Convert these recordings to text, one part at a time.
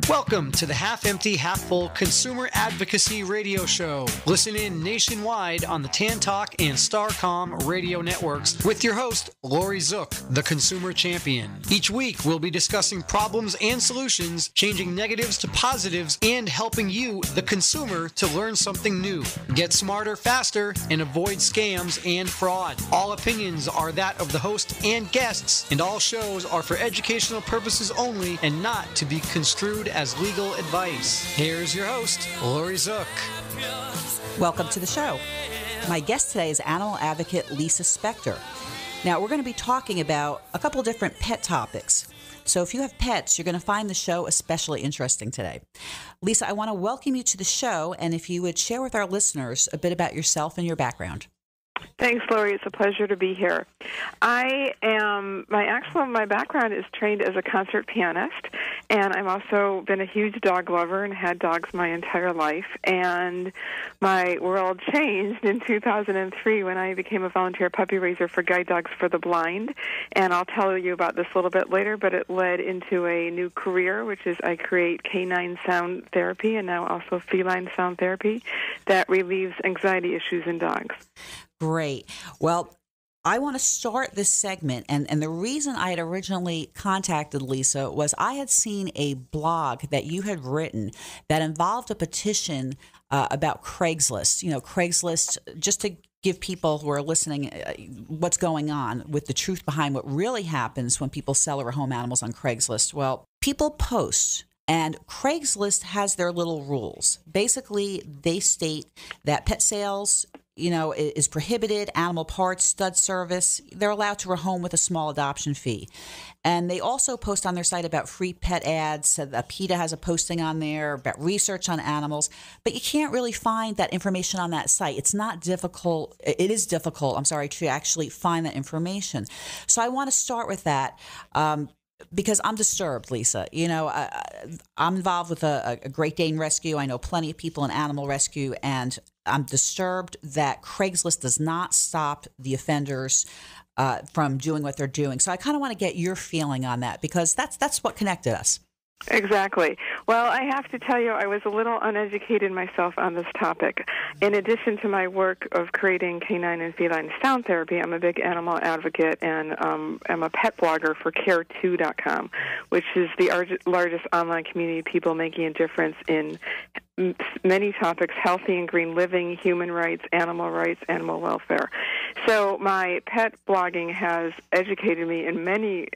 Welcome to the Half Empty, Half Full Consumer Advocacy Radio Show. Listen in nationwide on the Tan Talk and Starcom radio networks with your host, Laurie Zook, the consumer champion. Each week, we'll be discussing problems and solutions, changing negatives to positives, and helping you, the consumer, to learn something new. Get smarter faster and avoid scams and fraud. All opinions are that of the host and guests, and all shows are for educational purposes only and not to be construed as legal advice. Here's your host, Laurie Zook. Welcome to the show. My guest today is animal advocate Lisa Spector. Now, we're going to be talking about a couple different pet topics. So if you have pets, you're going to find the show especially interesting today. Lisa, I want to welcome you to the show, and if you would share with our listeners a bit about yourself and your background. Thanks, Laurie. It's a pleasure to be here. My background is trained as a concert pianist, and I've also been a huge dog lover and had dogs my entire life. And my world changed in 2003 when I became a volunteer puppy raiser for Guide Dogs for the Blind. And I'll tell you about this a little bit later, but it led into a new career, which is I create canine sound therapy and now also feline sound therapy that relieves anxiety issues in dogs. Great. Well, I want to start this segment, and the reason I had originally contacted Lisa was I had seen a blog that you had written that involved a petition about Craigslist. You know, Craigslist, just to give people who are listening what's going on with the truth behind what really happens when people sell or home animals on Craigslist. Well, people post. And Craigslist has their little rules. Basically, they state that pet sales, is prohibited, animal parts, stud service. They're allowed to rehome with a small adoption fee. And they also post on their site about free pet ads. So PETA has a posting on there about research on animals. But you can't really find that information on that site. It's not difficult. It is difficult, to actually find that information. So I want to start with that. Because I'm disturbed, Lisa. I'm involved with a Great Dane rescue. I know plenty of people in animal rescue, and I'm disturbed that Craigslist does not stop the offenders from doing what they're doing. So I kind of want to get your feeling on that, because that's what connected us. Exactly. Well, I have to tell you, I was a little uneducated myself on this topic. In addition to my work of creating canine and feline sound therapy, I'm a big animal advocate, and I'm a pet blogger for care2.com, which is the largest online community of people making a difference in many topics: healthy and green living, human rights, animal welfare. So my pet blogging has educated me in many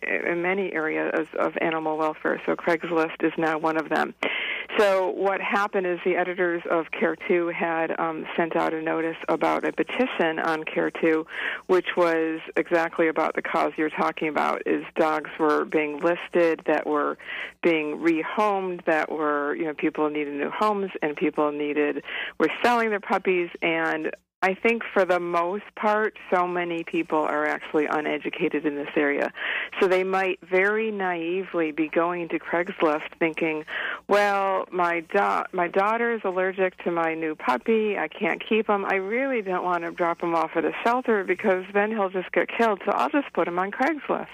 areas of animal welfare. So Craigslist is now one of them. So what happened is the editors of Care2 had sent out a notice about a petition on Care2, which was exactly about the cause you're talking about, is dogs were being listed that were being rehomed, that were, people needed new homes, and people were selling their puppies. And I think for the most part, so many people are actually uneducated in this area. So they might very naively be going to Craigslist thinking, well, my daughter is allergic to my new puppy. I can't keep him. I really don't want to drop him off at a shelter because then he'll just get killed, so I'll just put him on Craigslist.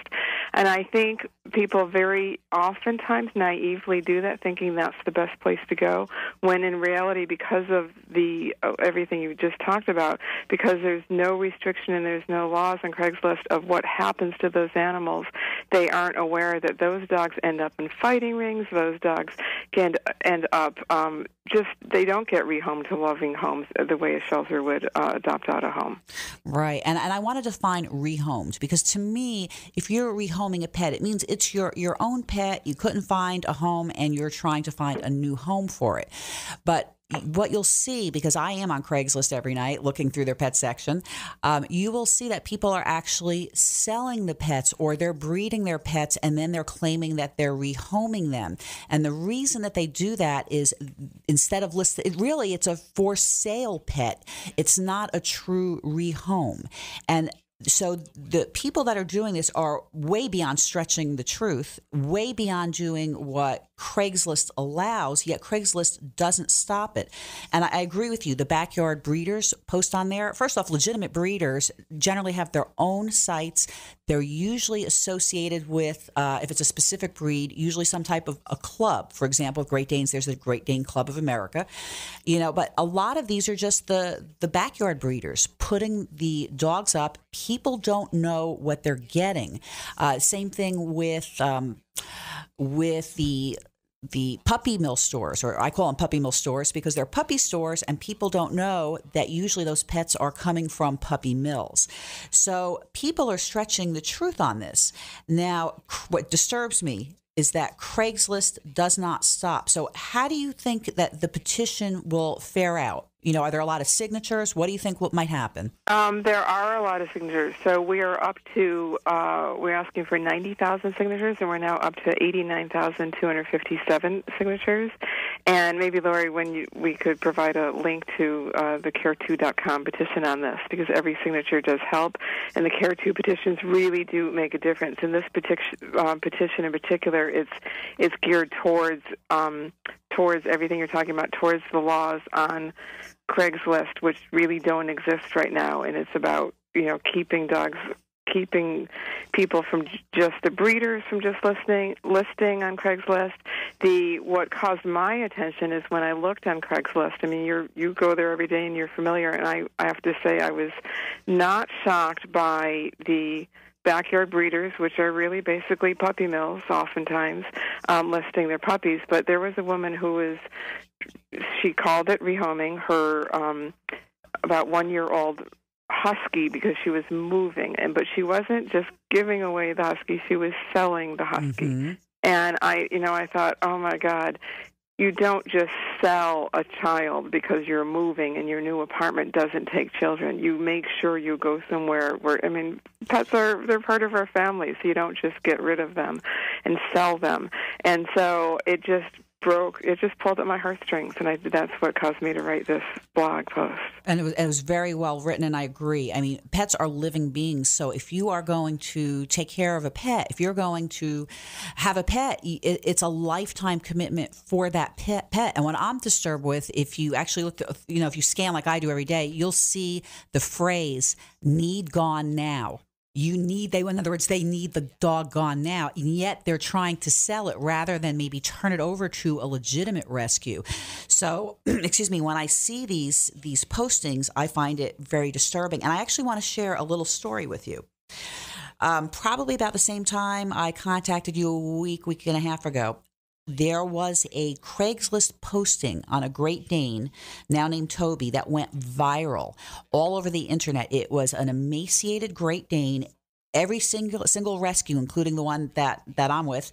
And I think people very oftentimes naively do that, thinking that's the best place to go, when in reality, because of everything you just talked about, because there's no restriction and there's no laws on Craigslist of what happens to those animals, they aren't aware that those dogs end up in fighting rings. Those dogs can end up they don't get rehomed to loving homes the way a shelter would adopt out a home. Right. And I want to define rehomed, because to me, if you're rehoming a pet, it means it's your own pet. You couldn't find a home and you're trying to find a new home for it. But what you'll see, because I am on Craigslist every night looking through their pet section, you will see that people are actually selling the pets, or they're breeding their pets and then they're claiming that they're rehoming them. And the reason that they do that is instead of it's a for sale pet. It's not a true rehome. And So the people that are doing this are way beyond stretching the truth, way beyond doing what Craigslist allows, yet Craigslist doesn't stop it. And I agree with you. The backyard breeders post on there. First off, legitimate breeders generally have their own sites. They're usually associated with, if it's a specific breed, usually some type of a club. For example, Great Danes, there's the Great Dane Club of America. But a lot of these are just the backyard breeders putting the dogs up. People don't know what they're getting. Same thing with the puppy mill stores, or I call them puppy mill stores because they're puppy stores, and people don't know that usually those pets are coming from puppy mills. So people are stretching the truth on this. Now, what disturbs me is that Craigslist does not stop. So how do you think that the petition will fare out? Are there a lot of signatures? What do you think what might happen? There are a lot of signatures. So we are up to, we're asking for 90,000 signatures, and we're now up to 89,257 signatures. And maybe, Laurie, we could provide a link to the care2.com petition on this, because every signature does help, and the Care2 petitions really do make a difference. And this petition in particular, it's geared towards everything you're talking about, towards the laws on Craigslist, which really don't exist right now, and it's about keeping people from just the breeders from just listing on Craigslist. What caused my attention is when I looked on Craigslist. I mean, you go there every day and you're familiar, and I have to say I was not shocked by the backyard breeders, which are really basically puppy mills oftentimes, listing their puppies. But there was a woman she called it rehoming her about 1-year-old husky because she was moving, but she wasn't just giving away the husky, she was selling the husky. Mm-hmm. And I thought, oh my God, you don't just sell a child because you're moving and your new apartment doesn't take children. You make sure you go somewhere where, pets they're part of our family, so you don't just get rid of them and sell them. And so it just pulled at my heartstrings, and that's what caused me to write this blog post. And it was very well written, and I agree. I mean, pets are living beings, so if you are going to take care of a pet, if you're going to have a pet, it's a lifetime commitment for that pet. And what I'm disturbed with, if you actually look, if you scan like I do every day, you'll see the phrase "need gone now." In other words, they need the dog gone now, and yet they're trying to sell it rather than maybe turn it over to a legitimate rescue. So, excuse me, when I see these postings, I find it very disturbing. And I actually want to share a little story with you. Probably about the same time I contacted you a week and a half ago, there was a Craigslist posting on a Great Dane, now named Toby, that went viral all over the internet. It was an emaciated Great Dane. Every single rescue, including the one that I'm with,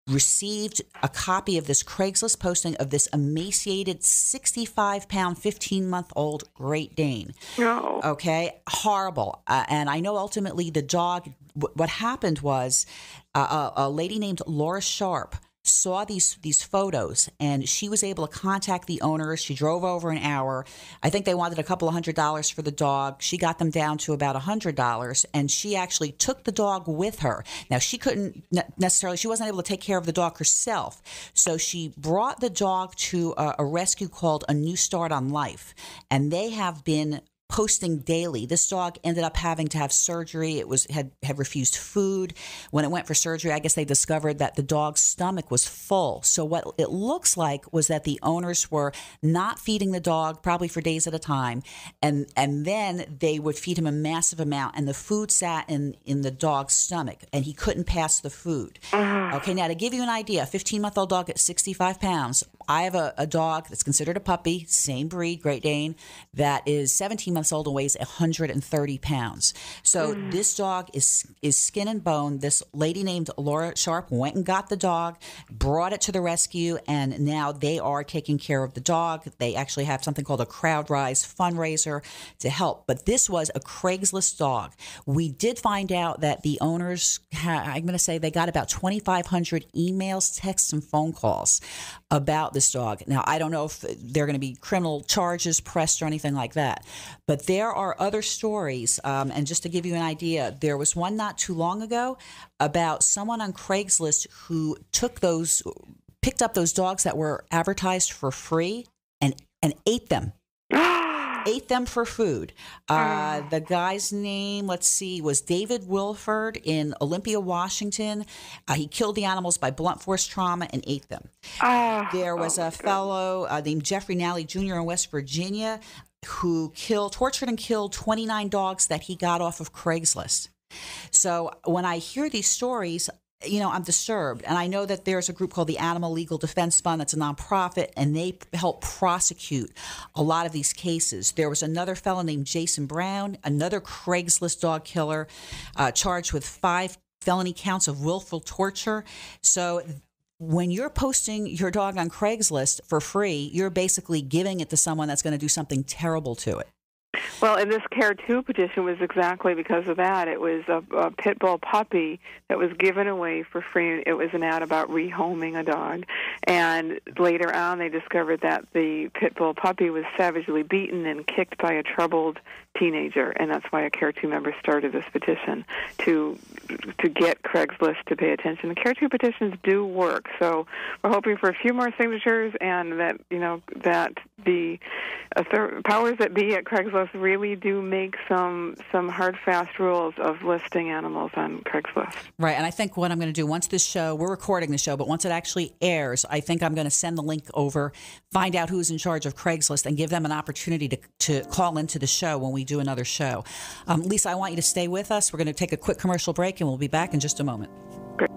received a copy of this Craigslist posting of this emaciated 65-pound, 15-month-old Great Dane. No. Okay, horrible. And I know ultimately the dog, what happened was a lady named Laura Sharp saw these photos, and she was able to contact the owners. She drove over an hour. I think they wanted a couple of $100 for the dog. She got them down to about $100, and she actually took the dog with her. Now, she couldn't necessarily, she wasn't able to take care of the dog herself, so she brought the dog to a rescue called A New Start on Life, and they have been posting daily. This dog ended up having to have surgery. It had refused food. When it went for surgery, I guess they discovered that the dog's stomach was full. So what it looks like was that the owners were not feeding the dog, probably for days at a time, and then they would feed him a massive amount, and the food sat in the dog's stomach, and he couldn't pass the food. Okay, now to give you an idea, a 15-month-old dog at 65 pounds. I have a dog that's considered a puppy, same breed, Great Dane, that is 17 months old and weighs 130 pounds. So this dog is skin and bone. This lady named Laura Sharp went and got the dog, brought it to the rescue, and now they are taking care of the dog. They actually have something called a CrowdRise fundraiser to help. But this was a Craigslist dog. We did find out that the owners, I'm going to say they got about 2,500 emails, texts, and phone calls about this this dog. Now, I don't know if there are going to be criminal charges pressed or anything like that, but there are other stories. And just to give you an idea, there was one not too long ago about someone on Craigslist who picked up those dogs that were advertised for free and ate them. Ate them for food. The guy's name, was David Wilford in Olympia, Washington. He killed the animals by blunt force trauma and ate them. There was a fellow named Jeffrey Nally Jr. in West Virginia who tortured and killed 29 dogs that he got off of Craigslist. So when I hear these stories, I'm disturbed. And I know that there's a group called the Animal Legal Defense Fund that's a nonprofit, and they help prosecute a lot of these cases. There was another fellow named Jason Brown, another Craigslist dog killer, charged with 5 felony counts of willful torture. So when you're posting your dog on Craigslist for free, you're basically giving it to someone that's going to do something terrible to it. Well, and this Care 2 petition was exactly because of that. It was a pit bull puppy that was given away for free. It was an ad about rehoming a dog. And later on, they discovered that the pit bull puppy was savagely beaten and kicked by a troubled teenager. And that's why a Care 2 member started this petition to get Craigslist to pay attention. The Care 2 petitions do work. So we're hoping for a few more signatures, and that, that the powers that be at Craigslist really do make some hard, fast rules of listing animals on Craigslist. Right, and I think what I'm going to do once we're recording the show, but once it actually airs, I think I'm going to send the link over, find out who's in charge of Craigslist, and give them an opportunity to call into the show when we do another show. Lisa, I want you to stay with us. We're going to take a quick commercial break, and we'll be back in just a moment. Great.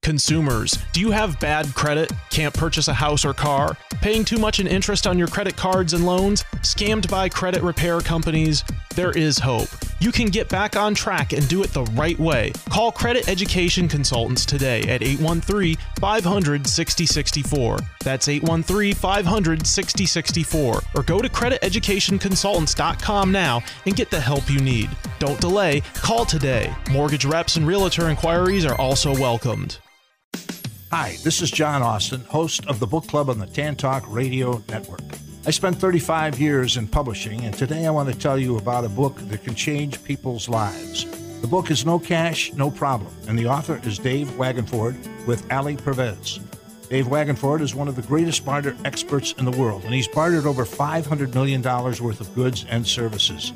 Consumers, do you have bad credit? Can't purchase a house or car? Paying too much in interest on your credit cards and loans? Scammed by credit repair companies? There is hope. You can get back on track and do it the right way. Call Credit Education Consultants today at 813-500-6064. That's 813-500-6064. Or go to crediteducationconsultants.com now and get the help you need. Don't delay. Call today. Mortgage reps and realtor inquiries are also welcomed. Hi, this is John Austin, host of the Book Club on the Tan Talk Radio Network. I spent 35 years in publishing, and today I want to tell you about a book that can change people's lives. The book is No Cash, No Problem, and the author is Dave Wagenford with Ali Pervez. Dave Wagenford is one of the greatest barter experts in the world, and he's bartered over $500 million worth of goods and services.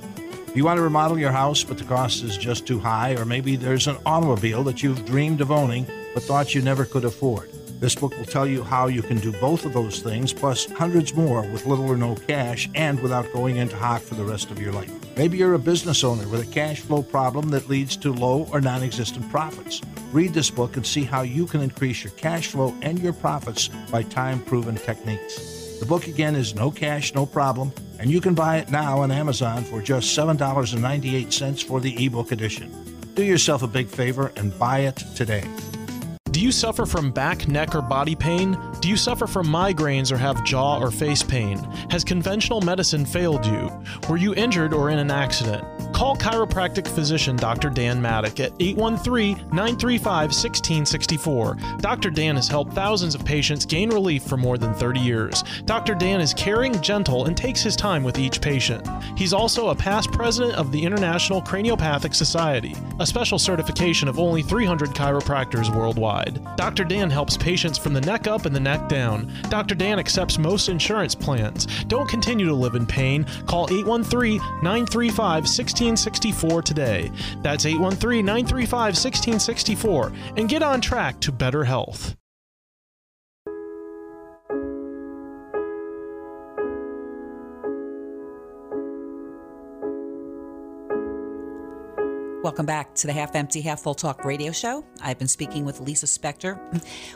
If you want to remodel your house, but the cost is just too high, or maybe there's an automobile that you've dreamed of owning but thought you never could afford. This book will tell you how you can do both of those things, plus hundreds more with little or no cash and without going into hock for the rest of your life. Maybe you're a business owner with a cash flow problem that leads to low or non-existent profits. Read this book and see how you can increase your cash flow and your profits by time-proven techniques. The book again is No Cash, No Problem, and you can buy it now on Amazon for just $7.98 for the ebook edition. Do yourself a big favor and buy it today. Do you suffer from back, neck, or body pain? Do you suffer from migraines or have jaw or face pain? Has conventional medicine failed you? Were you injured or in an accident? Call chiropractic physician Dr. Dan Maddock at 813-935-1664. Dr. Dan has helped thousands of patients gain relief for more than 30 years. Dr. Dan is caring, gentle, and takes his time with each patient. He's also a past president of the International Craniopathic Society, a special certification of only 300 chiropractors worldwide. Dr. Dan helps patients from the neck up and the neck down. Dr. Dan accepts most insurance plans. Don't continue to live in pain. Call 813-935-1664 today. That's 813-935-1664 and get on track to better health. Welcome back to the Half Empty, Half Full Talk radio show. I've been speaking with Lisa Spector.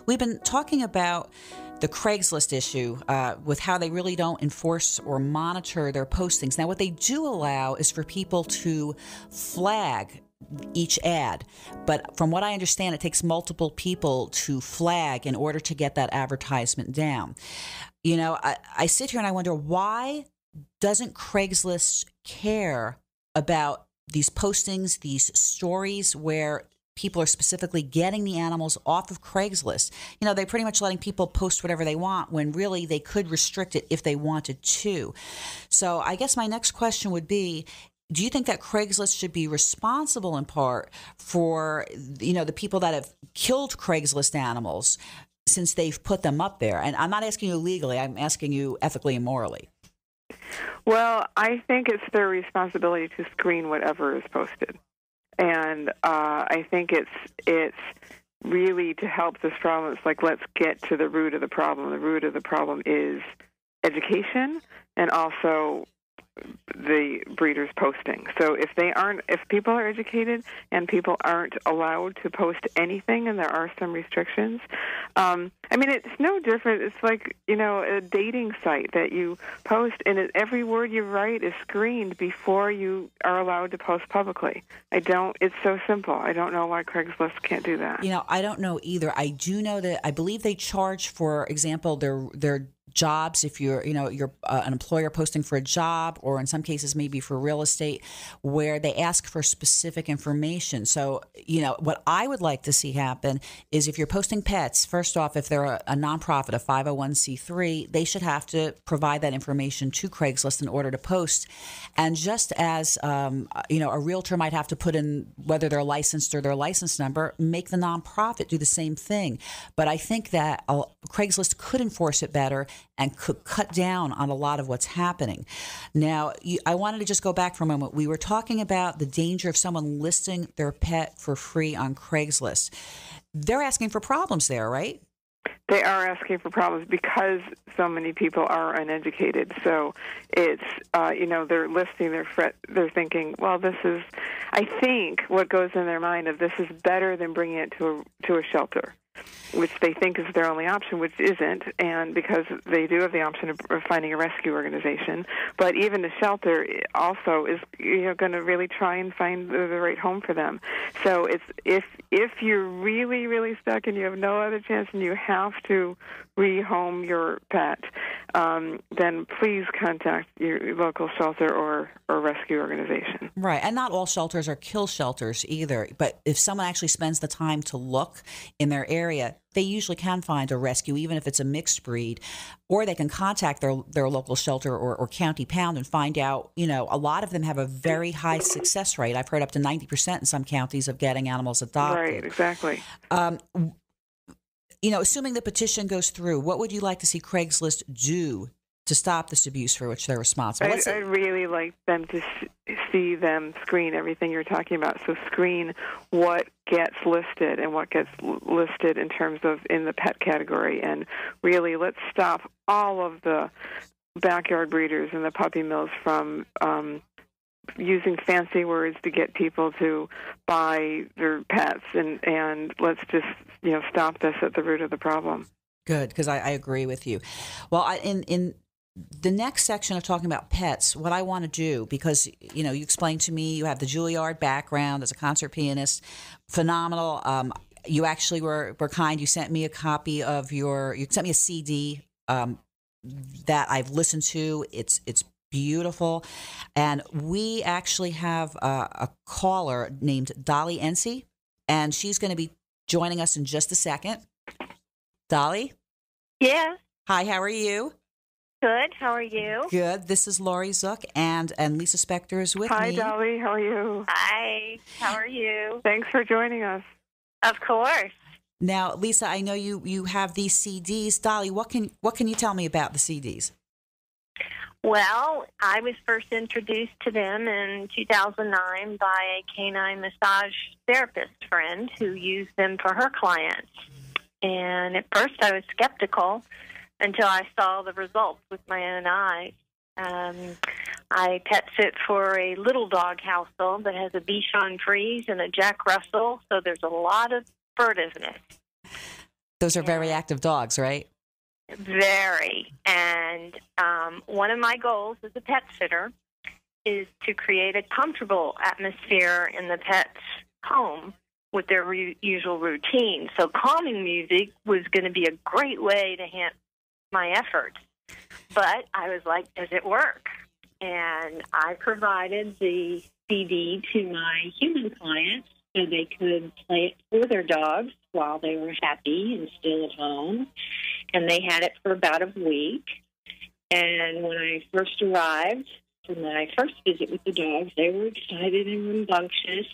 We've been talking about the Craigslist issue with how they really don't enforce or monitor their postings. Now, what they do allow is for people to flag each ad, but from what I understand, it takes multiple people to flag in order to get that advertisement down. You know, I sit here and I wonder, why doesn't Craigslist care about these postings, these stories where people are specifically getting the animals off of Craigslist? You know, they're pretty much letting people post whatever they want when really they could restrict it if they wanted to. So I guess my next question would be, do you think that Craigslist should be responsible in part for, you know, the people that have killed Craigslist animals since they've put them up there? And I'm not asking you legally, I'm asking you ethically and morally. Well, I think it's their responsibility to screen whatever is posted. And I think it's really to help this problem. It's like, let's get to the root of the problem. The root of the problem is education and also the breeders posting. So if people are educated and people aren't allowed to post anything, and there are some restrictions, I mean, it's no different. It's like, you know, a dating site that you post, and every word you write is screened before you are allowed to post publicly. It's so simple. I don't know why Craigslist can't do that. You know, I don't know either. I do know that I believe they charge, for example, their jobs. If you're an employer posting for a job, or in some cases maybe for real estate, where they ask for specific information. So, you know, what I would like to see happen is, if you're posting pets, first off, if they're a nonprofit, a 501c3, they should have to provide that information to Craigslist in order to post. And just as, you know, a realtor might have to put in whether they're licensed or their license number, make the nonprofit do the same thing. But I think that Craigslist could enforce it better and could cut down on a lot of what's happening. Now, I wanted to just go back for a moment. We were talking about the danger of someone listing their pet for free on Craigslist. They're asking for problems there, right? They are asking for problems because so many people are uneducated. So it's, you know, they're listing they're thinking, well, this is, I think what goes in their mind of this is better than bringing it to a shelter, which they think is their only option, which isn't, and because they do have the option of finding a rescue organization. But even the shelter also is, you know, going to really try and find the right home for them. So it's if you're really, really stuck and you have no other chance and you have to rehome your pet, then please contact your local shelter or rescue organization. Right, and not all shelters are kill shelters either. But if someone actually spends the time to look in their area, they usually can find a rescue, even if it's a mixed breed, or they can contact their local shelter or county pound and find out, you know, a lot of them have a very high success rate. I've heard up to 90% in some counties of getting animals adopted. Right, exactly. You know, assuming the petition goes through, what would you like to see Craigslist do to stop this abuse for which they're responsible? I'd really like them to see them screen everything you're talking about. So screen what gets listed and what gets listed in terms of in the pet category. And really, let's stop all of the backyard breeders and the puppy mills from using fancy words to get people to buy their pets. And let's just, you know, stop this at the root of the problem. Good, because I agree with you. Well, in the next section of talking about pets, what I want to do, because, you know, you explained to me you have the Juilliard background as a concert pianist, phenomenal. You actually were kind. You sent me a copy of you sent me a CD that I've listened to. It's beautiful. And we actually have a caller named Dolly Ency, and she's going to be joining us in just a second. Dolly? Yeah. Hi, how are you? Good. How are you? Good. This is Laurie Zook, and Lisa Spector is with me. Hi, Dolly. How are you? Hi. How are you? Thanks for joining us. Of course. Now, Lisa, I know you have these CDs. Dolly, what can you tell me about the CDs? Well, I was first introduced to them in 2009 by a canine massage therapist friend who used them for her clients. And at first I was skeptical until I saw the results with my own eyes. I pet sit for a little dog household that has a Bichon Frise and a Jack Russell, so there's a lot of furtiveness. Those are very active dogs, right? Very. And one of my goals as a pet sitter is to create a comfortable atmosphere in the pet's home with their usual routine. So calming music was going to be a great way to enhance my efforts. But I was like, does it work? And I provided the CD to my human clients so they could play it for their dogs while they were happy and still at home. And they had it for about a week. And when I first arrived, from my first visit with the dogs, they were excited and rambunctious.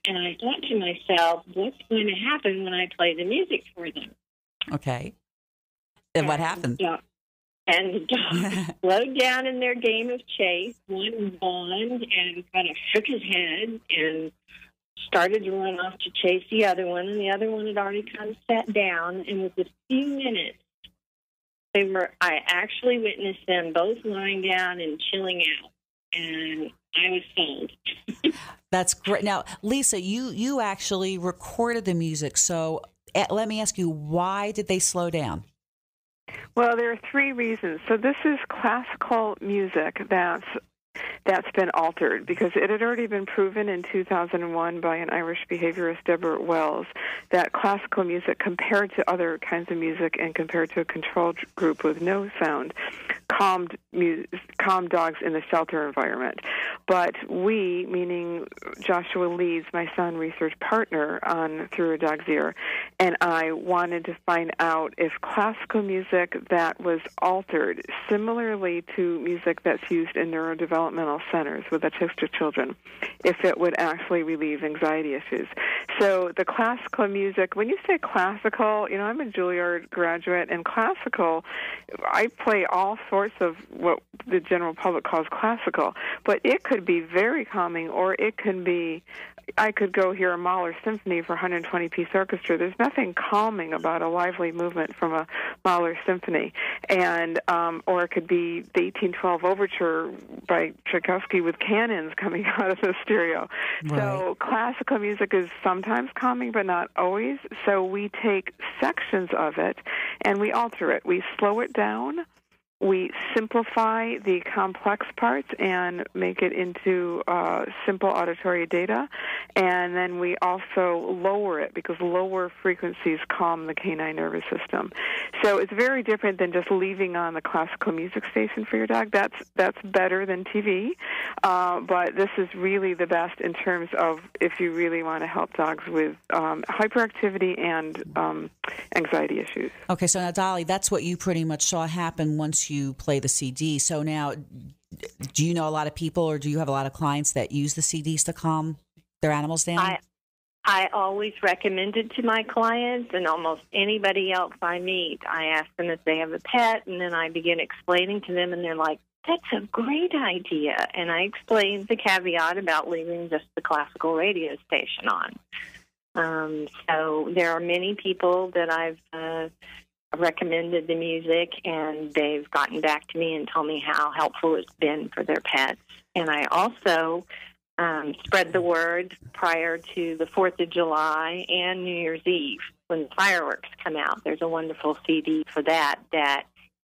And I thought to myself, what's going to happen when I play the music for them? Okay. And what happened? And the dogs slowed down in their game of chase. One whined and kind of shook his head and started to run off to chase the other one. And the other one had already kind of sat down. And with a few minutes, I actually witnessed them both lying down and chilling out. And I was sold. That's great. Now, Lisa, you actually recorded the music. So let me ask you, why did they slow down? Well, there are three reasons. So this is classical music that's been altered because it had already been proven in 2001 by an Irish behaviorist, Deborah Wells, that classical music compared to other kinds of music and compared to a control group with no sound calmed dogs in the shelter environment. But we, meaning Joshua Leeds, my son, research partner on Through a Dog's Ear, and I wanted to find out if classical music that was altered similarly to music that's used in neurodevelopmental centers with autistic children, if it would actually relieve anxiety issues. So the classical music, when you say classical, I'm a Juilliard graduate, and classical, I play all sorts of what the general public calls classical, but it could be very calming, or it can be, I could go hear a Mahler symphony for 120-piece orchestra. There's nothing calming about a lively movement from a Mahler symphony, and or it could be the 1812 Overture by Tchaikovsky with cannons coming out of the stereo. Right. So classical music is sometimes calming, but not always. So we take sections of it and we alter it. We slow it down. We simplify the complex parts and make it into simple auditory data, and then we also lower it because lower frequencies calm the canine nervous system. So it's very different than just leaving on the classical music station for your dog. That's better than TV, but this is really the best in terms of if you really want to help dogs with hyperactivity and anxiety issues. Okay, so now, Dolly, that's what you pretty much saw happen once you play the CD. So now, do you know a lot of people, or do you have a lot of clients that use the CDs to calm their animals down? I always recommend it to my clients and almost anybody else I meet. I ask them if they have a pet, and then I begin explaining to them, and they're like, that's a great idea. And I explain the caveat about leaving just the classical radio station on. So there are many people that I've recommended the music, and they've gotten back to me and told me how helpful it's been for their pets. And I also spread the word prior to the 4th of July and New Year's Eve when the fireworks come out. There's a wonderful CD for that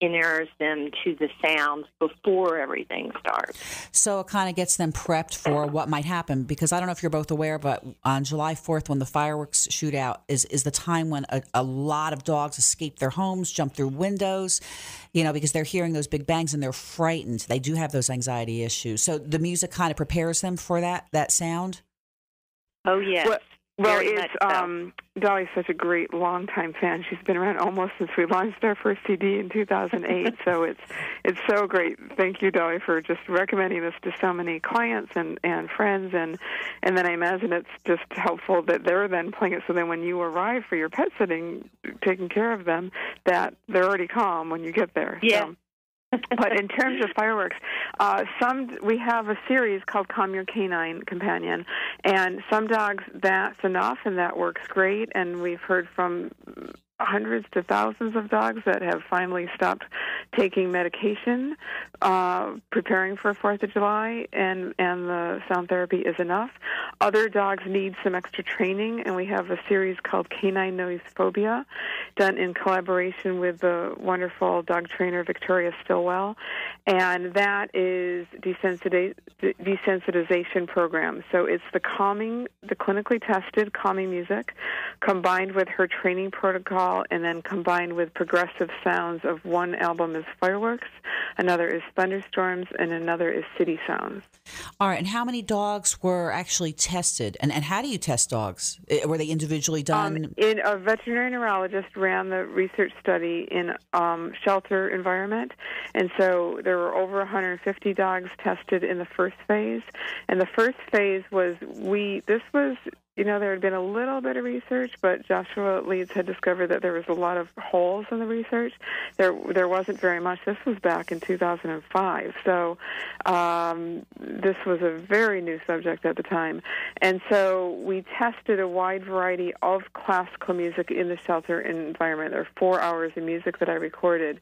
inerrs them to the sounds before everything starts. So it kind of gets them prepped for what might happen, because I don't know if you're both aware, but on July 4th, when the fireworks shoot out, is the time when a lot of dogs escape their homes, jump through windows, because they're hearing those big bangs and they're frightened. They do have those anxiety issues. So the music kind of prepares them for that sound? Oh, yes. Well, it's Dolly's such a great longtime fan. She's been around almost since we launched our first CD in 2008. So it's so great. Thank you, Dolly, for just recommending this to so many clients and friends. And then I imagine it's just helpful that they're then playing it. So then when you arrive for your pet sitting, taking care of them, that they're already calm when you get there. Yeah. So. But in terms of fireworks, we have a series called Calm Your Canine Companion, and some dogs that's enough and that works great, and we've heard from hundreds to thousands of dogs that have finally stopped taking medication, preparing for 4th of July, and the sound therapy is enough. Other dogs need some extra training, and we have a series called Canine Noise Phobia, done in collaboration with the wonderful dog trainer Victoria Stillwell, and that is desensitization program. So it's the clinically tested calming music, combined with her training protocol, and then combined with progressive sounds of one album is fireworks, another is thunderstorms, and another is city sounds. All right, and how many dogs were actually tested? And how do you test dogs? Were they individually done? A veterinary neurologist ran the research study in shelter environment, and so there were over 150 dogs tested in the first phase. And the first phase was there had been a little bit of research, but Joshua Leeds had discovered that there was a lot of holes in the research. There wasn't very much. This was back in 2005, so this was a very new subject at the time. And so we tested a wide variety of classical music in the shelter environment. There are 4 hours of music that I recorded.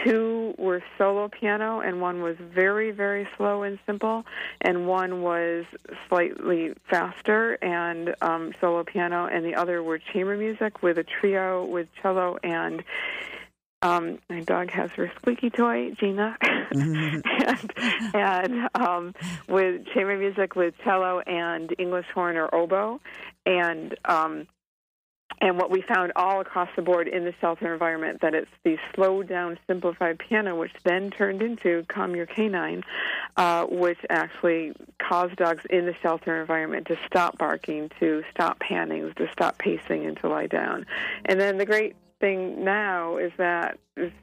2 were solo piano, and 1 was very, very slow and simple, and 1 was slightly faster and solo piano, and the other were chamber music with a trio with cello and my dog has her squeaky toy, Gina, and with chamber music with cello and English horn or oboe, and what we found all across the board in the shelter environment, that it's the slowed down, simplified piano, which then turned into Calm Your Canine, which actually caused dogs in the shelter environment to stop barking, to stop panting, to stop pacing, and to lie down. And then the great thing now is that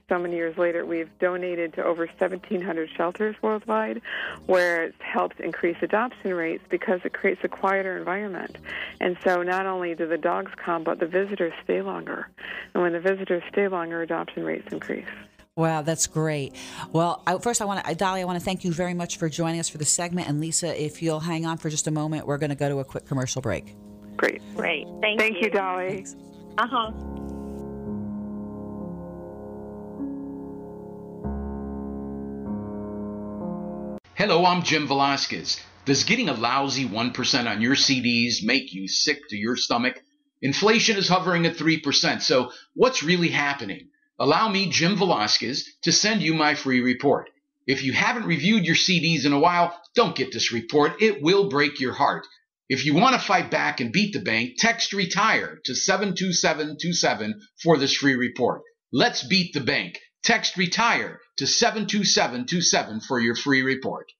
so many years later, we've donated to over 1,700 shelters worldwide, where it's helped increase adoption rates because it creates a quieter environment. And so not only do the dogs come, but the visitors stay longer. And when the visitors stay longer, adoption rates increase. Wow, that's great. Well, first, Dolly, I want to thank you very much for joining us for the segment. And Lisa, if you'll hang on for just a moment, we're going to go to a quick commercial break. Great. Thank you, Dolly. Thanks. Uh-huh. Hello, I'm Jim Velasquez. Does getting a lousy 1% on your CDs make you sick to your stomach? Inflation is hovering at 3%, so what's really happening? Allow me, Jim Velasquez, to send you my free report. If you haven't reviewed your CDs in a while, don't get this report. It will break your heart. If you want to fight back and beat the bank, text RETIRE to 72727 for this free report. Let's beat the bank. Text RETIRE to 72727 for your free report.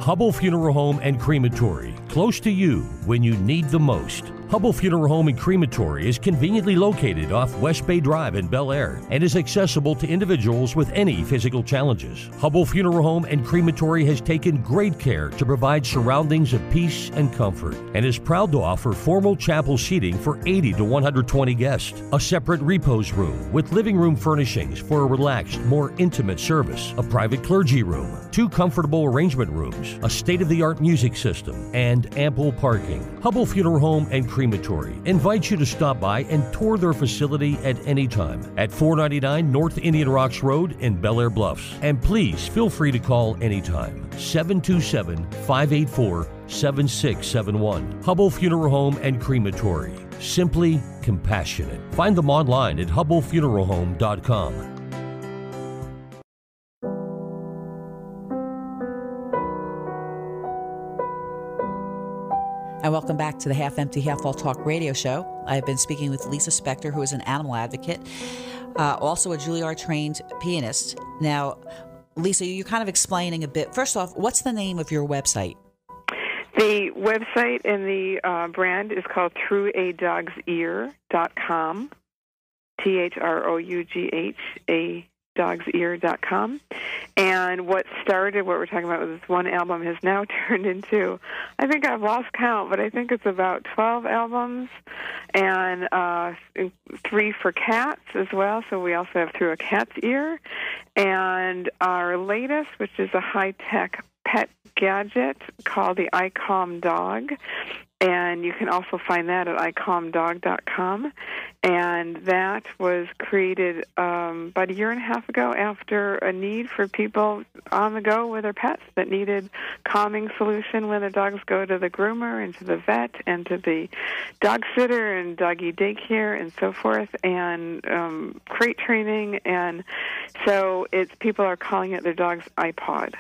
Hubble Funeral Home and Crematory, close to you when you need the most. Hubble Funeral Home and Crematory is conveniently located off West Bay Drive in Bel Air and is accessible to individuals with any physical challenges. Hubble Funeral Home and Crematory has taken great care to provide surroundings of peace and comfort and is proud to offer formal chapel seating for 80 to 120 guests, a separate repose room with living room furnishings for a relaxed, more intimate service, a private clergy room, 2 comfortable arrangement rooms, a state-of-the-art music system, and ample parking. Hubble Funeral Home and Crematory invites you to stop by and tour their facility at any time at 499 North Indian Rocks Road in Bel Air Bluffs. And please feel free to call anytime. 727-584-7671. Hubble Funeral Home and Crematory. Simply compassionate. Find them online at hubblefuneralhome.com. And welcome back to the Half Empty, Half Full Talk radio show. I've been speaking with Lisa Spector, who is an animal advocate, also a Juilliard trained pianist. Now, Lisa, you're kind of explaining a bit. First off, what's the name of your website? The website and the brand is called ThroughADog'sEar.com, ThroughADog'sEar.com. And what we're talking about with this one album has now turned into, I think I've lost count, but I think it's about 12 albums, and 3 for cats as well. So we also have Through a Cat's Ear. And our latest, which is a high-tech pet gadget called the iCalm Dog, And you can also find that at icalmdog.com. And that was created about a year and a half ago after a need for people on the go with their pets that needed calming solution when their dogs go to the groomer and to the vet and to the dog sitter and doggy daycare and so forth, and crate training. And so people are calling it their dog's iPod.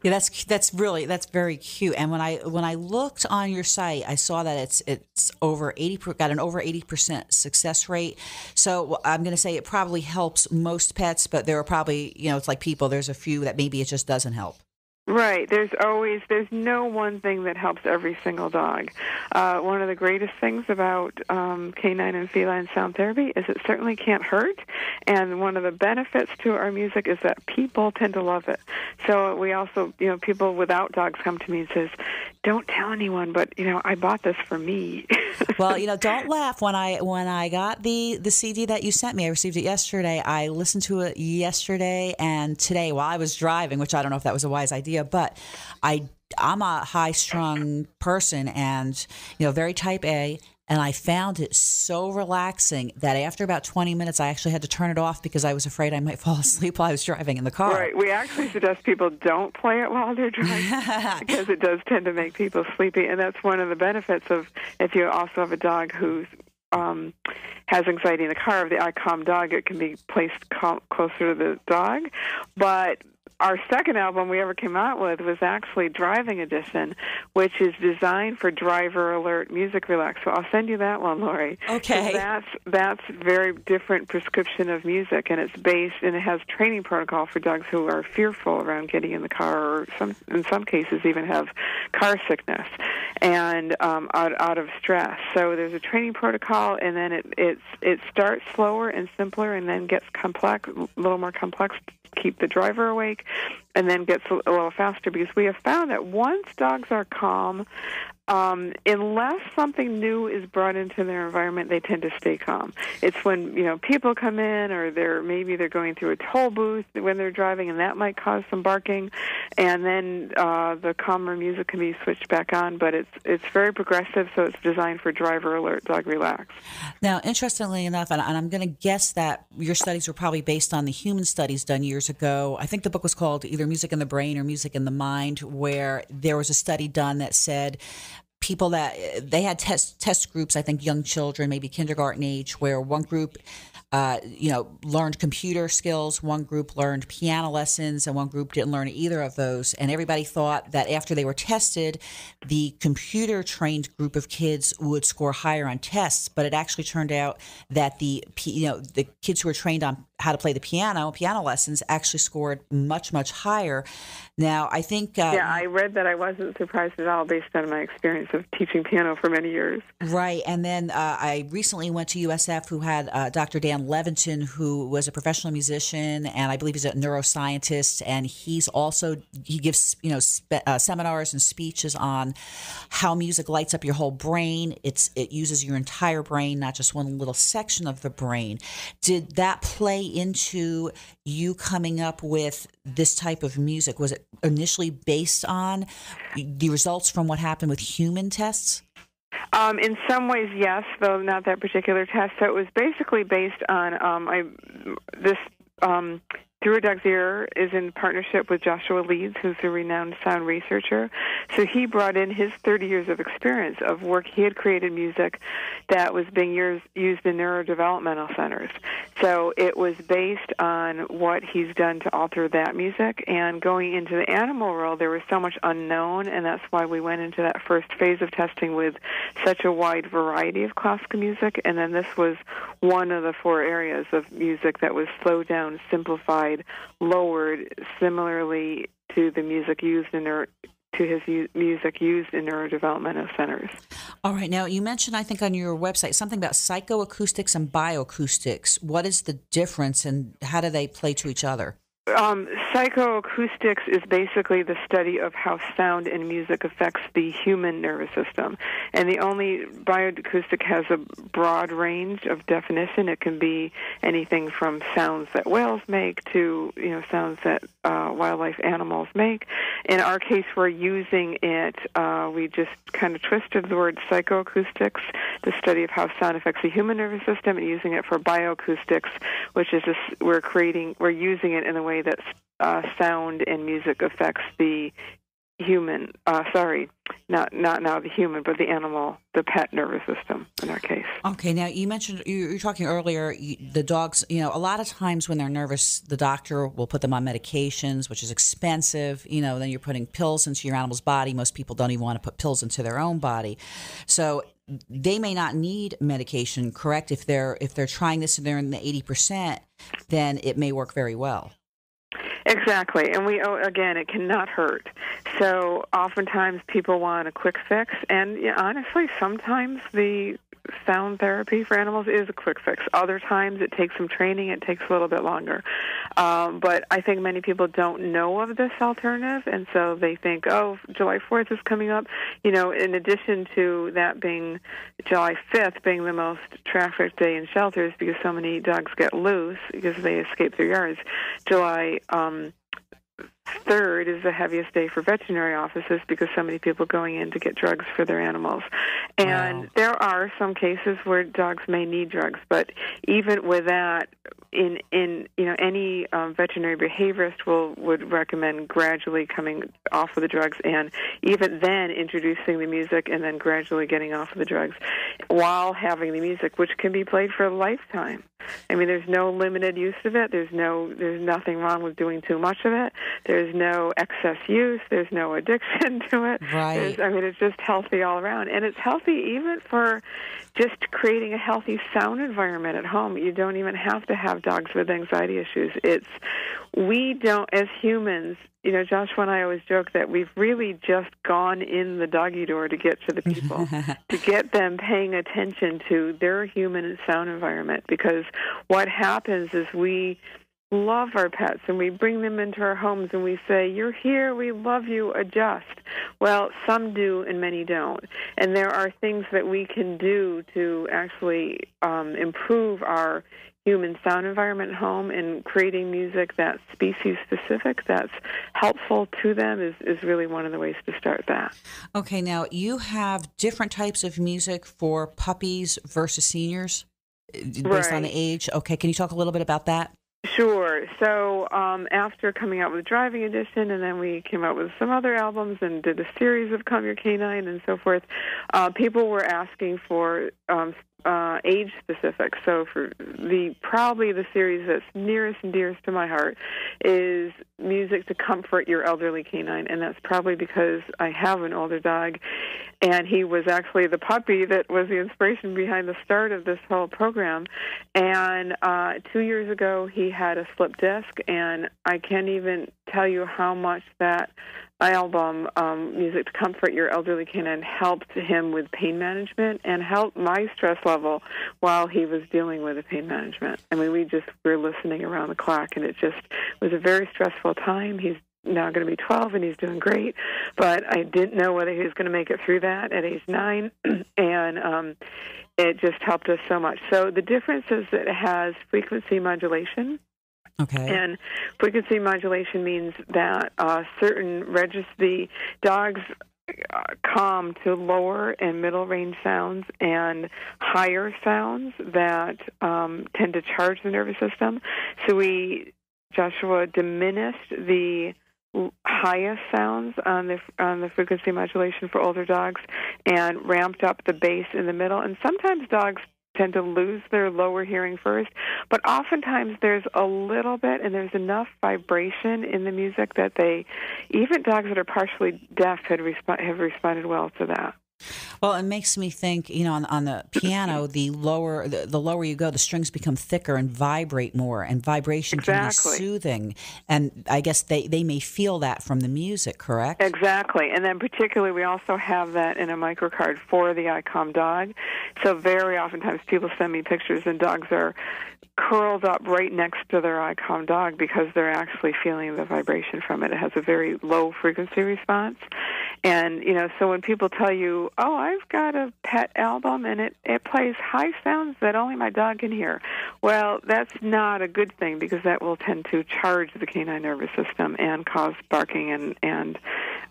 Yeah, that's very cute. And when I looked on your site, I saw that it's over 80, got an over 80% success rate. So I'm going to say it probably helps most pets, but there are probably, it's like people, there's a few that maybe it just doesn't help. Right. There's no one thing that helps every single dog. One of the greatest things about canine and feline sound therapy is it certainly can't hurt, and one of the benefits to our music is that people tend to love it. So we also, people without dogs come to me and says, "Don't tell anyone, but I bought this for me." Well, don't laugh. When I got the CD that you sent me, I received it yesterday. I listened to it yesterday and today while I was driving, which I don't know if that was a wise idea, but I'm a high-strung person and, very type A, and I found it so relaxing that after about 20 minutes, I actually had to turn it off because I was afraid I might fall asleep while I was driving in the car. Right. We actually suggest people don't play it while they're driving because it does tend to make people sleepy, and that's one of the benefits of if you also have a dog who's has anxiety in the car. Of the iCalm dog, it can be placed closer to the dog, but our second album we ever came out with was actually Driving Edition, which is designed for driver alert music relax. So I'll send you that one, Laurie. Okay. That's very different prescription of music, and it's based, and it has training protocol for dogs who are fearful around getting in the car, or in some cases even have car sickness and out of stress. So there's a training protocol, and then it starts slower and simpler, and then gets complex, a little more complex to keep the driver awake, and then gets a little faster, because we have found that once dogs are calm, unless something new is brought into their environment, they tend to stay calm. It's when people come in, or maybe they're going through a toll booth when they're driving, and that might cause some barking, and then the calmer music can be switched back on. But it's very progressive, so it's designed for driver alert, dog relax. Now, interestingly enough, and I'm going to guess that your studies were probably based on the human studies done years ago. I think the book was called either Music in the Brain or Music in the Mind, where there was a study done that said people that they had test groups, I think young children, maybe kindergarten age, where one group learned computer skills, one group learned piano lessons, and one group didn't learn either of those. And everybody thought that after they were tested, the computer-trained group of kids would score higher on tests. But it actually turned out that the kids who were trained on how to play the piano lessons actually scored much, much higher. Now, I think... I read that. I wasn't surprised at all based on my experience of teaching piano for many years. Right. And then I recently went to USF, who had Dr. Dan Levinson, who was a professional musician, and I believe he's a neuroscientist, and he gives seminars and speeches on how music lights up your whole brain. It uses your entire brain, not just one little section of the brain. Did that play into you coming up with this type of music? Was it initially based on the results from what happened with human tests? In some ways, yes, though not that particular test. So it was basically based on Through a Dog's Ear is in partnership with Joshua Leeds, who's a renowned sound researcher. So he brought in his 30 years of experience of work. He had created music that was being used in neurodevelopmental centers. So it was based on what he's done to alter that music. And going into the animal world, there was so much unknown, and that's why we went into that first phase of testing with such a wide variety of classical music. And then this was one of the 4 areas of music that was slowed down, simplified, lowered, similarly to the music used in music used in neurodevelopmental centers. All right. Now, you mentioned, I think, on your website something about psychoacoustics and bioacoustics. What is the difference, and how do they play to each other? Psychoacoustics is basically the study of how sound and music affects the human nervous system. And the only bioacoustic has a broad range of definition. It can be anything from sounds that whales make to, sounds that wildlife animals make. In our case, we're using it, we just kind of twisted the word psychoacoustics, the study of how sound affects the human nervous system, and using it for bioacoustics, which is we're using it in a way that sound and music affects the human, not now the human, but the animal, the pet nervous system in our case. Okay, now you mentioned, you were talking earlier, the dogs, a lot of times when they're nervous, the doctor will put them on medications, which is expensive. Then you're putting pills into your animal's body. Most people don't even want to put pills into their own body. So they may not need medication, correct? If they're trying this and they're in the 80%, then it may work very well. Exactly, and again, it cannot hurt. So oftentimes people want a quick fix, and honestly, sometimes the sound therapy for animals is a quick fix. Other times it takes some training, it takes a little bit longer. But I think many people don't know of this alternative, and so they think, July 4th is coming up. In addition to that being July 5th being the most trafficked day in shelters because so many dogs get loose because they escape their yards, July 3rd is the heaviest day for veterinary offices because so many people going in to get drugs for their animals. And there are some cases where dogs may need drugs, but even with that, any veterinary behaviorist would recommend gradually coming off of the drugs, and even then introducing the music and then gradually getting off of the drugs while having the music, which can be played for a lifetime. I mean, there's no limited use of it. There's nothing wrong with doing too much of it. There's no excess use. There's no addiction to it. Right. It's just healthy all around. And it's healthy even for just creating a healthy sound environment at home. You don't even have to have dogs with anxiety issues. We don't, as humans, Joshua and I always joke that we've really just gone in the doggy door to get to the people, to get them paying attention to their human sound environment. Because what happens is we love our pets and we bring them into our homes and we say, "You're here, we love you, adjust." Well, some do and many don't. And there are things that we can do to actually improve our human sound environment at home, and creating music that's species-specific, that's helpful to them is really one of the ways to start that. Okay, now you have different types of music for puppies versus seniors based on the age. Okay, can you talk a little bit about that? Sure. So after coming out with Driving Edition, and then we came out with some other albums and did a series of Calm Your Canine and so forth, people were asking for age specific. So for probably the series that's nearest and dearest to my heart is music to comfort your elderly canine, and that's probably because I have an older dog, and he was actually the puppy that was the inspiration behind the start of this whole program. And 2 years ago, he had a slip disc, and I can't even tell you how much that album, Music to Comfort Your Elderly Canine, helped him with pain management and helped my stress level while he was dealing with the pain management. I mean, we were listening around the clock, and it just was a very stressful time. He's now going to be 12, and he's doing great, but I didn't know whether he was going to make it through that at age 9, and it just helped us so much. So the difference is that it has frequency modulation. Okay. And frequency modulation means that the dogs calm to lower and middle range sounds and higher sounds that tend to charge the nervous system. So Joshua diminished the highest sounds on the frequency modulation for older dogs and ramped up the bass in the middle. And sometimes dogs tend to lose their lower hearing first, but oftentimes there's a little bit, and there's enough vibration in the music that even dogs that are partially deaf have responded well to that. Well, it makes me think, on the piano, the lower you go, the strings become thicker and vibrate more, and vibration can be soothing. And I guess they may feel that from the music, correct? Exactly. And then particularly we also have that in a microcard for the ICOM dog. So very oftentimes people send me pictures and dogs are curled up right next to their ICOM dog because they're actually feeling the vibration from it. It has a very low frequency response. And, so when people tell you, oh, I've got a pet album and it plays high sounds that only my dog can hear, well, that's not a good thing because that will tend to charge the canine nervous system and cause barking and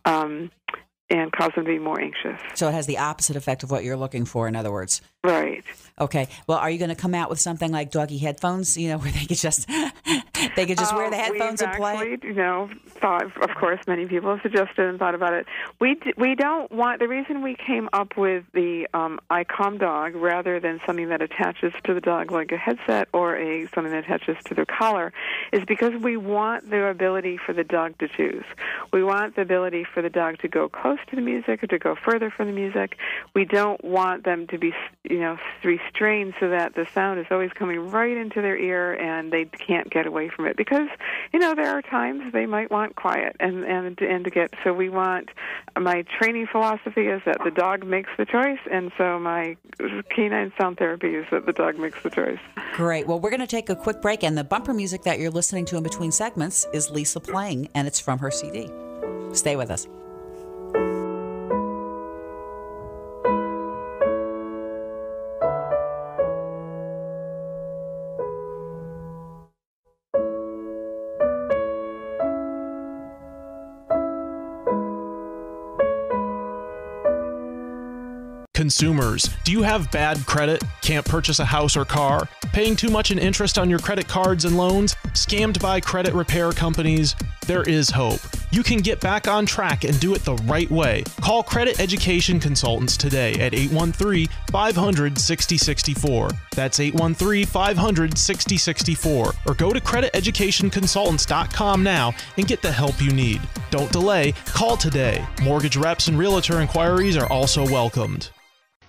cause them to be more anxious. So it has the opposite effect of what you're looking for, in other words. Right. Okay. Well, are you going to come out with something like doggy headphones, where they could just wear the headphones and play? We've actually, thought, of course, many people have suggested and thought about it. We don't want, the reason we came up with the ICOM dog rather than something that attaches to the dog like a headset or something that attaches to their collar is because we want the ability for the dog to choose. We want the ability for the dog to go close to the music or to go further from the music. We don't want them to be, restrained so that the sound is always coming right into their ear and they can't get away from it because, there are times they might want quiet and to get, so we want, my training philosophy is that the dog makes the choice, and so my canine sound therapy is that the dog makes the choice. Great. Well, we're going to take a quick break, and the bumper music that you're listening to in between segments is Lisa playing, and it's from her CD. Stay with us. Consumers, do you have bad credit? Can't purchase a house or car? Paying too much in interest on your credit cards and loans? Scammed by credit repair companies? There is hope. You can get back on track and do it the right way. Call Credit Education Consultants today at 813-500-6064. That's 813-500-6064. Or go to crediteducationconsultants.com now and get the help you need. Don't delay. Call today. Mortgage reps and realtor inquiries are also welcomed.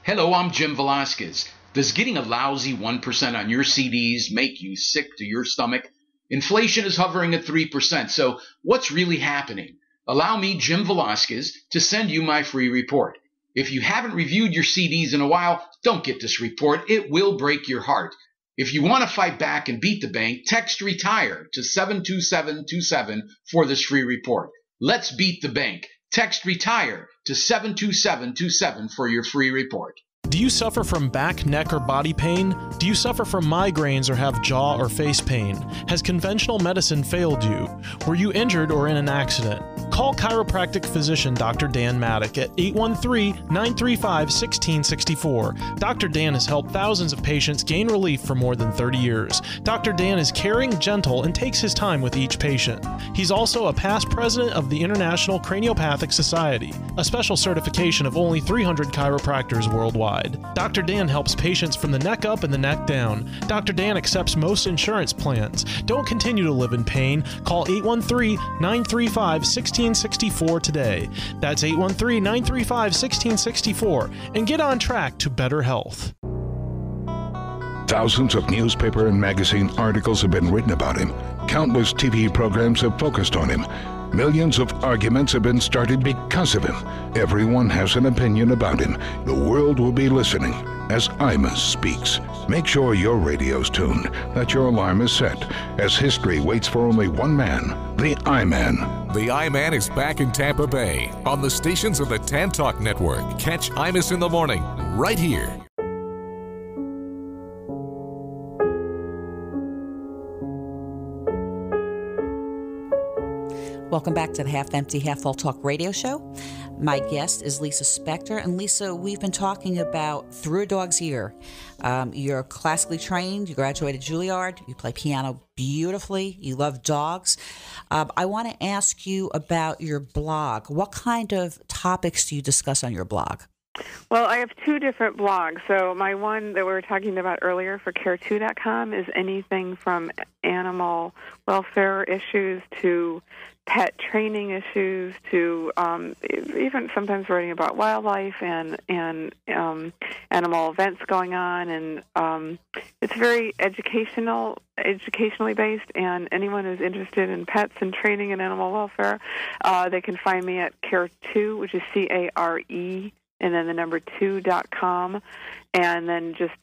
Hello, I'm Jim Velasquez. Does getting a lousy 1% on your CDs make you sick to your stomach? Inflation is hovering at 3%, so what's really happening? Allow me, Jim Velasquez, to send you my free report. If you haven't reviewed your CDs in a while, don't get this report. It will break your heart. If you want to fight back and beat the bank, text RETIRE to 72727 for this free report. Let's beat the bank. Text RETIRE to 72727 for your free report. Do you suffer from back, neck, or body pain? Do you suffer from migraines or have jaw or face pain? Has conventional medicine failed you? Were you injured or in an accident? Call chiropractic physician Dr. Dan Maddock at 813-935-1664. Dr. Dan has helped thousands of patients gain relief for more than 30 years. Dr. Dan is caring, gentle, and takes his time with each patient. He's also a past president of the International Craniopathic Society, a special certification of only 300 chiropractors worldwide. Dr. Dan helps patients from the neck up and the neck down. Dr. Dan accepts most insurance plans. Don't continue to live in pain. Call 813-935-1664 today. That's 813-935-1664 and get on track to better health. Thousands of newspaper and magazine articles have been written about him. Countless TV programs have focused on him. Millions of arguments have been started because of him. Everyone has an opinion about him. The world will be listening as Imus speaks. Make sure your radio's tuned, that your alarm is set, as history waits for only one man, the I-Man. The I-Man is back in Tampa Bay on the stations of the Tan Talk Network. Catch Imus in the morning, right here. Welcome back to the Half Empty, Half Full Talk radio show. My guest is Lisa Spector. And Lisa, we've been talking about Through a Dog's Ear. You're classically trained. You graduated Juilliard. You play piano beautifully. You love dogs. I want to ask you about your blog. What kind of topics do you discuss on your blog? Well, I have two different blogs. So my one that we were talking about earlier for care2.com is anything from animal welfare issues to pet training issues to even sometimes writing about wildlife and animal events going on, and it's very educationally based. And anyone who's interested in pets and training and animal welfare, they can find me at Care2, which is CARE, and then the number 2.com, and then just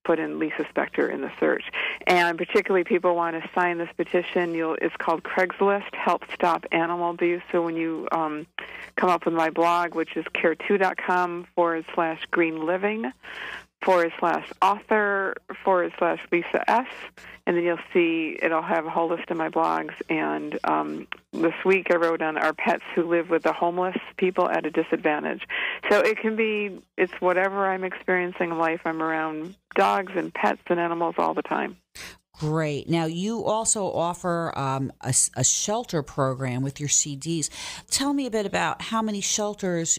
put in Lisa Spector in the search. And particularly people want to sign this petition. It's called Craigslist, Help Stop Animal Abuse. So when you come up with my blog, which is care2.com/green living /author /Lisa S, and then you'll see it'll have a whole list of my blogs. And this week I wrote on our pets who live with the homeless people at a disadvantage. So it's whatever I'm experiencing in life. I'm around dogs and pets and animals all the time. Great. Now, you also offer a shelter program with your CDs. Tell me a bit about how many shelters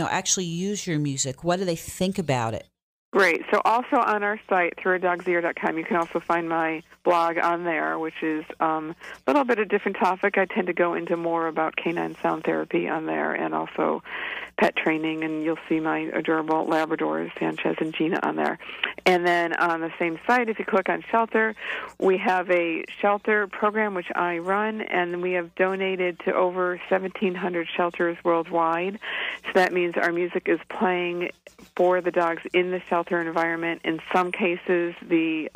actually use your music. What do they think about it? Great. So also on our site, throughadogs'ear.com, you can also find my blog on there, which is a little bit of different topic. I tend to go into more about canine sound therapy on there and also pet training, and you'll see my adorable Labradors, Sanchez and Gina, on there. And then on the same site, if you click on shelter, we have a shelter program which I run, and we have donated to over 1,700 shelters worldwide. So that means our music is playing for the dogs in the shelter environment. In some cases, the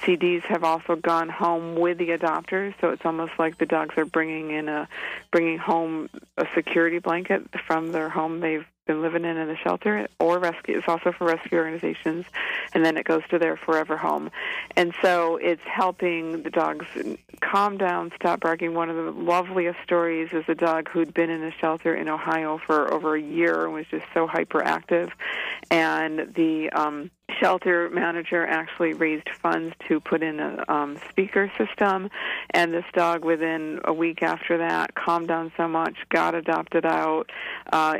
CDs have also gone home with the adopters, so it's almost like the dogs are bringing home a security blanket from their home they've been living in the shelter, or rescue. It's also for rescue organizations, and then it goes to their forever home. And so it's helping the dogs calm down, stop barking. One of the loveliest stories is a dog who'd been in a shelter in Ohio for over a year and was just so hyperactive, and the shelter manager actually raised funds to put in a speaker system, and this dog within a week after that calmed down so much, got adopted out,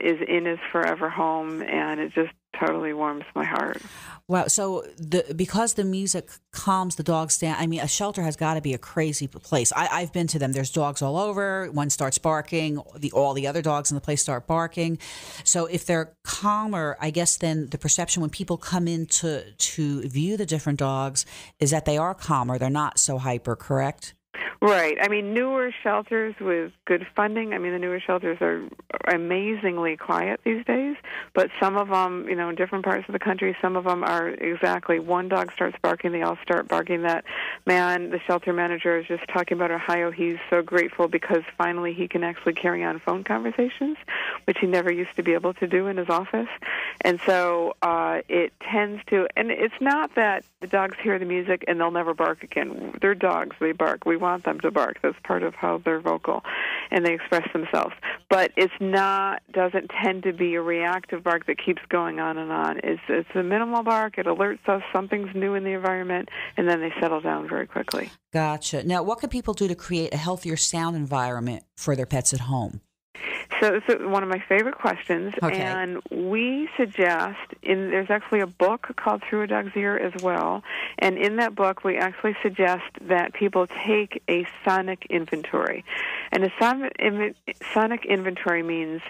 is in his forever home, and it just totally warms my heart. Wow. So because the music calms the dogs down, I mean, a shelter has got to be a crazy place. I've been to them. There's dogs all over. One starts barking. All the other dogs in the place start barking. So if they're calmer, I guess then the perception when people come in to view the different dogs is that they are calmer. They're not so hyper, correct? Right. I mean, newer shelters with good funding, I mean, the newer shelters are amazingly quiet these days, but some of them, in different parts of the country, some of them are exactly one dog starts barking, they all start barking. That man, the shelter manager, is just talking about Ohio. He's so grateful because finally he can actually carry on phone conversations, which he never used to be able to do in his office. And so it tends to, and it's not that the dogs hear the music and they'll never bark again. They're dogs, they bark. We want them to bark. That's part of how they're vocal and they express themselves. But doesn't tend to be a reactive bark that keeps going on and on. It's a minimal bark. It alerts us something's new in the environment, and then they settle down very quickly. Gotcha. Now, what can people do to create a healthier sound environment for their pets at home? So this is one of my favorite questions, okay. And we suggest, there's actually a book called Through a Dog's Ear as well, and in that book we actually suggest that people take a sonic inventory. And a sonic inventory means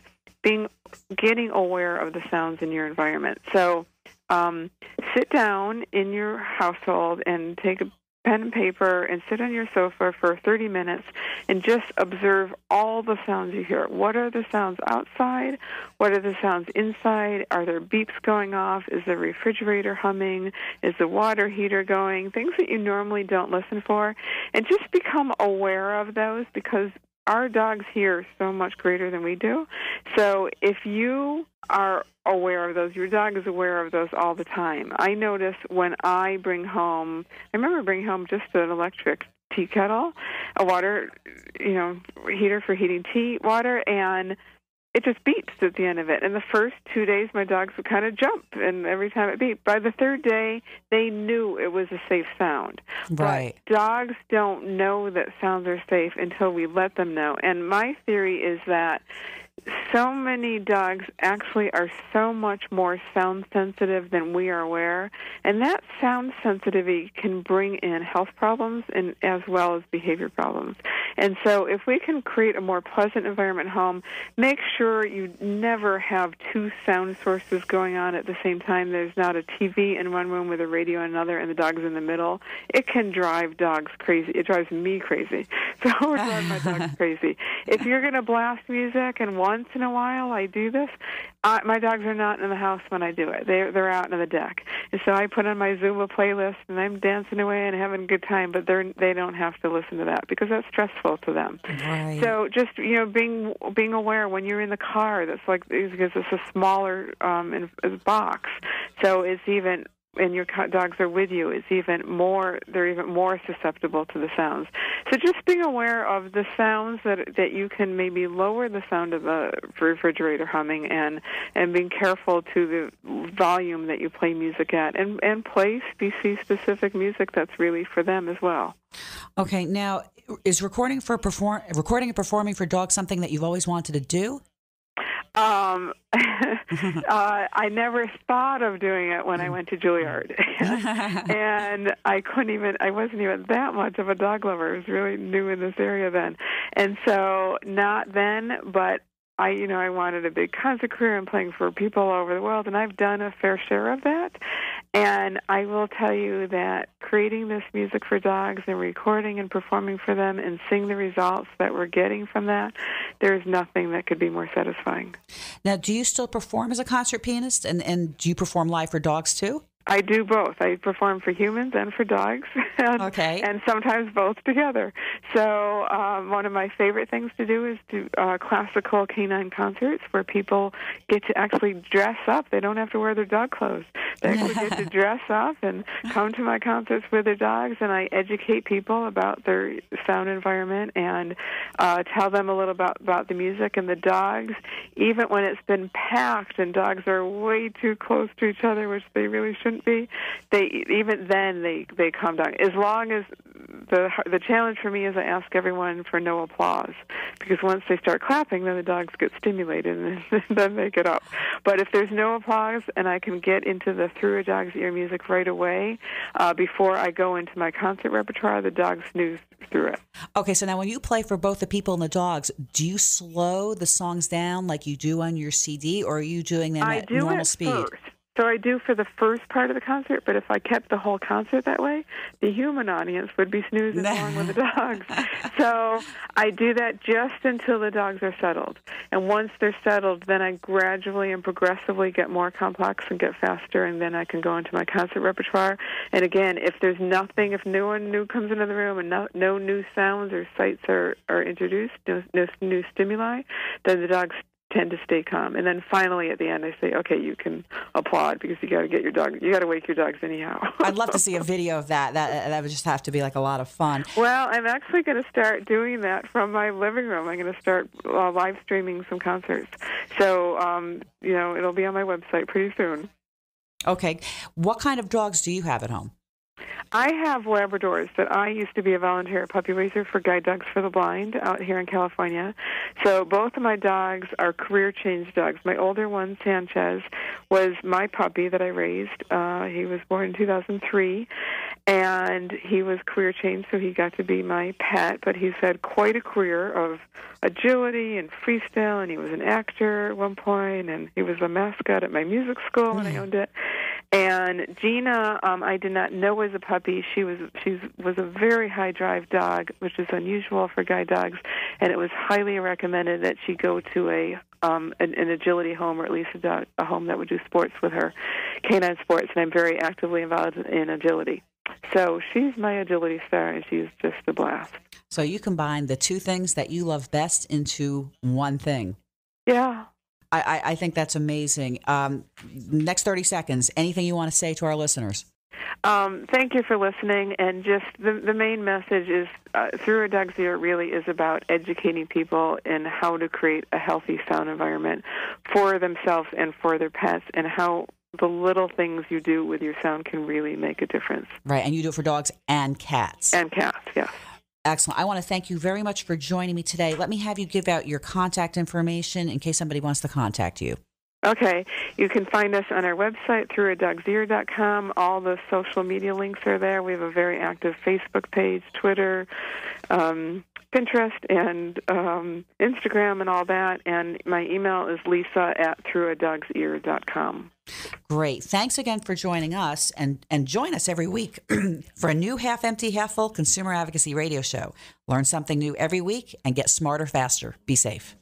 getting aware of the sounds in your environment. So sit down in your household and take a pen and paper and sit on your sofa for 30 minutes and just observe all the sounds you hear. What are the sounds outside? What are the sounds inside? Are there beeps going off? Is the refrigerator humming? Is the water heater going? Things that you normally don't listen for. And just become aware of those, because our dogs hear so much greater than we do. So if you are aware of those, your dog is aware of those all the time. I notice when I remember bringing home just an electric tea kettle, a water, heater for heating tea, water, and it just beeps at the end of it. And the first 2 days, my dogs would kind of jump, and every time it beeped. By the third day, they knew it was a safe sound. Right. But dogs don't know that sounds are safe until we let them know. And my theory is that so many dogs actually are so much more sound sensitive than we are aware, and that sound sensitivity can bring in health problems and as well as behavior problems. And so if we can create a more pleasant environment at home, make sure you never have two sound sources going on at the same time. There's not a TV in one room with a radio in another and the dog's in the middle. It can drive dogs crazy. It drives me crazy. So it would drive my dogs crazy. If you're going to blast music, and once in a while I do this, my dogs are not in the house when I do it. They're out on the deck. And so I put on my Zumba playlist, and I'm dancing away and having a good time, but they don't have to listen to that because that's stressful to them. Right. So just, being aware when you're in the car, that's like, because it's a smaller box. So it's even, and your dogs are with you, they're even more susceptible to the sounds. So just being aware of the sounds that you can maybe lower the sound of the refrigerator humming, and being careful to the volume that you play music at, and play species-specific music that's really for them as well. Okay, now, is recording and performing for dogs something that you've always wanted to do? I never thought of doing it when I went to Juilliard. And I wasn't even that much of a dog lover. I was really new in this area then. And so not then, but I wanted a big concert career and playing for people all over the world, and I've done a fair share of that. And I will tell you that creating this music for dogs and recording and performing for them and seeing the results that we're getting from that, there's nothing that could be more satisfying. Now, do you still perform as a concert pianist, and do you perform live for dogs too? I do both. I perform for humans and for dogs, and sometimes both together. So one of my favorite things to do is do classical canine concerts where people get to actually dress up. They don't have to wear their dog clothes. They actually get to dress up and come to my concerts with their dogs, and I educate people about their sound environment and tell them a little about the music and the dogs. Even when it's been packed and dogs are way too close to each other, which they really shouldn't be, they calm down. As long as the challenge for me is I ask everyone for no applause, because once they start clapping, then the dogs get stimulated and then they get up. But if there's no applause and I can get into the through a dog's ear music right away, before I go into my concert repertoire, the dogs snooze through it. Okay, so now when you play for both the people and the dogs, do you slow the songs down like you do on your CD, or are you doing them at normal speed? First. So I do for the first part of the concert, but if I kept the whole concert that way, the human audience would be snoozing along with the dogs. So I do that just until the dogs are settled. And once they're settled, then I gradually and progressively get more complex and get faster, and then I can go into my concert repertoire. And again, if no one new comes into the room and no new sounds or sights are introduced, no new stimuli, then the dogs tend to stay calm. And then finally at the end I say, okay, you can applaud, because you got to wake your dogs anyhow. I'd love to see a video of that. That would just have to be like a lot of fun. Well, I'm actually going to start doing that from my living room. I'm going to start live streaming some concerts. So, it'll be on my website pretty soon. Okay. What kind of dogs do you have at home? I have Labradors that I used to be a volunteer puppy raiser for Guide Dogs for the Blind out here in California. So both of my dogs are career change dogs. My older one, Sanchez, was my puppy that I raised. He was born in 2003, and he was career changed, so he got to be my pet. But he's had quite a career of agility and freestyle, and he was an actor at one point, and he was a mascot at my music school when I owned it. And Gina, I did not know as a puppy. She was a very high drive dog, which is unusual for guide dogs, and it was highly recommended that she go to an agility home, or at least a home that would do sports with her, canine sports. And I'm very actively involved in agility. So she's my agility star, and she's just a blast. So you combine the two things that you love best into one thing. Yeah. I think that's amazing. Next 30 seconds, anything you want to say to our listeners? Thank you for listening. And just the main message is, Through a Dog's Ear really is about educating people in how to create a healthy sound environment for themselves and for their pets, and how the little things you do with your sound can really make a difference. Right, and you do it for dogs and cats. And cats, yes. Excellent. I want to thank you very much for joining me today. Let me have you give out your contact information in case somebody wants to contact you. Okay. You can find us on our website, throughadogs'ear.com. All the social media links are there. We have a very active Facebook page, Twitter, Pinterest, and Instagram and all that. And my email is lisa@throughadogs'ear.com. Great. Thanks again for joining us, and join us every week for a new Half Empty, Half Full consumer advocacy radio show. Learn something new every week and get smarter faster. Be safe.